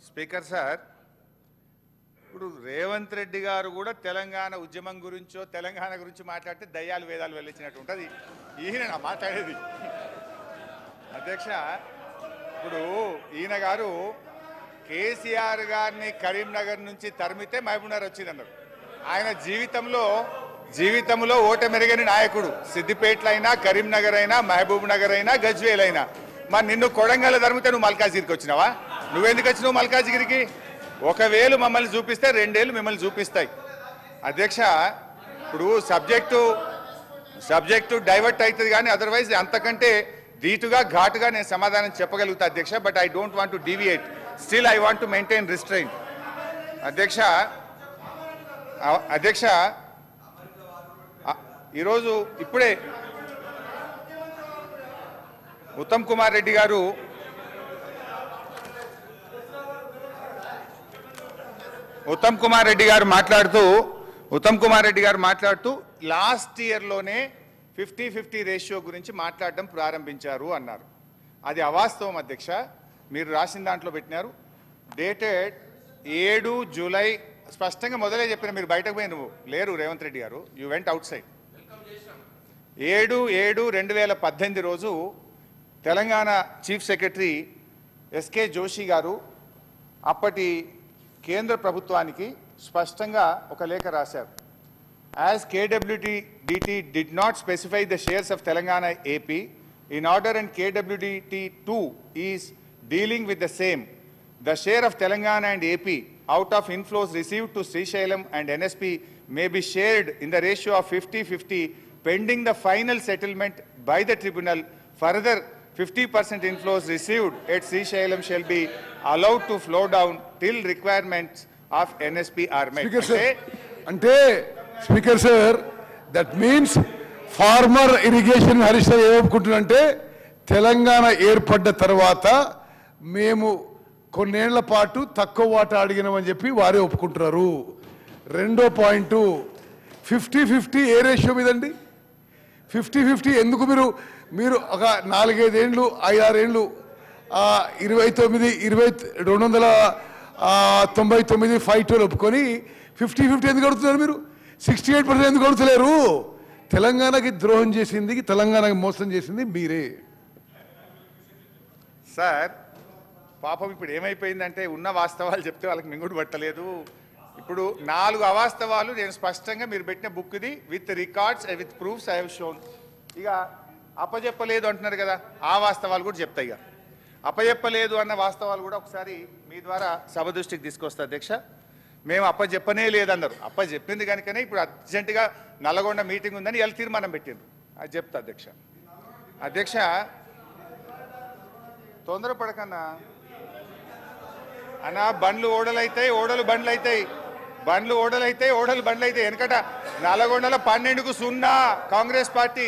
Speaker sir, ఇప్పుడు రేవంత్ రెడ్డి గారు కూడా తెలంగాణ ఉద్యమం గురించో తెలంగాణ గురించి మాట్లాడితే దయ్యాలు వేదాలు వెళ్ళించినట్టు ఉంటుంది. ఈయన మాట్లాడేది అధ్యక్ష. ఇప్పుడు ఈయన గారు కేసీఆర్ గారిని కరీంనగర్ నుంచి తరిమితే మహబూబ్నగర్ వచ్చిందన్నారు. ఆయన జీవితంలో ఓటమెరుగని నాయకుడు. సిద్దిపేటలో అయినా, కరీంనగర్ అయినా, మహబూబ్ నగర్ అయినా, గజ్వేల్ అయినా. మరి నిన్ను కొడంగల్ తరిమితే నువ్వు మల్కాజిగిరికి వచ్చినావా? నువ్వెందుకు వచ్చినావు మల్కాజిగిరికి? ఒకవేళ మమ్మల్ని చూపిస్తే రెండేళ్ళు మిమ్మల్ని చూపిస్తాయి. అధ్యక్ష, ఇప్పుడు సబ్జెక్టు డైవర్ట్ అవుతుంది కానీ అదర్వైజ్ అంతకంటే ధీటుగా ఘాటుగా నేను సమాధానం చెప్పగలుగుతా అధ్యక్ష. But I don't want to deviate. Still I want to maintain restrain. అధ్యక్ష ఈరోజు ఇప్పుడే ఉత్తమ్ కుమార్ రెడ్డి గారు మాట్లాడుతూ లాస్ట్ ఇయర్లోనే 50-50 రేషియో గురించి మాట్లాడడం ప్రారంభించారు అన్నారు. అది అవాస్తవం అధ్యక్ష. మీరు రాసిన దాంట్లో పెట్టినారు డేటెడ్ 7 జూలై. స్పష్టంగా మొదలే చెప్పిన, మీరు బయటకు పోయి నువ్వు లేరు రేవంత్ రెడ్డి గారు, యూ వెంట్ అవుట్ సైడ్. 7/7/2018 రోజు Telangana chief secretary SK Joshi garu అప్పటి కేంద్ర ప్రభుత్వానికి స్పష్టంగా ఒక లేఖ రాశారు. As KWDT did not specify the shares of Telangana AP in order and KWDT2 is dealing with the same, the share of Telangana and AP out of inflows received to Srisailam and NSP may be shared in the ratio of 50-50 pending the final settlement by the tribunal. Further, 50% inflows received at Srisailam shall be allowed to flow down till requirements of NSP are met. Speaker sir, that means farmer irrigation Harish Rao ఏమనుకుంటున్నంటే Telangana ఏర్పడ్డ తర్వాత మేము కొన్నేళ్ల పాటు తక్కువ వాటా అడిగినామని చెప్పి వారే ఒప్పుకుంటున్నారు. రెండో పాయింట్ 50-50 ఏ రేషియో మీదండి? 50-50 ఎందుకు? మీరు ఒక 4-5 ఏళ్ళు 5-6 ఏళ్ళు 299 5-2 ఒప్పుకొని 50-50 ఎందుకు అడుగుతున్నారు? మీరు 68% ఎందుకు అడుగుతలేరు? తెలంగాణకి ద్రోహం చేసింది, తెలంగాణకి మోసం చేసింది మీరే సార్. పాపం ఇప్పుడు ఏమైపోయిందంటే ఉన్న వాస్తవాలు చెప్తే వాళ్ళకి మింగుడు పట్టలేదు. ఇప్పుడు 4 అవాస్తవాలు నేను స్పష్టంగా మీరు పెట్టిన బుక్ది with records with proofs I have shown. ఇక అప్పచెప్పలేదు అంటున్నారు కదా, ఆ వాస్తవాలు కూడా చెప్తాయి. ఇక అప్పచెప్పలేదు అన్న వాస్తవాలు కూడా ఒకసారి మీ ద్వారా సభ దృష్టికి తీసుకొస్తా అధ్యక్ష. మేము అప్పచెప్పనే లేదన్నారు. అప్పచెప్పింది కనుకనే ఇప్పుడు అర్జెంటుగా నల్లగొండ మీటింగ్ ఉందని ఇలా తీర్మానం పెట్టిండ్రు. అది చెప్తా అధ్యక్ష. అధ్యక్ష తొందరపడకన్నా అన్నా, బండ్లు ఓడలైతాయి, ఓడలు బండ్లు అవుతాయి, బండ్లు ఓడలైతాయి, ఓడలు బండ్లు అవుతాయి. వెనకట నల్లగొండలో 12-0 కాంగ్రెస్ పార్టీ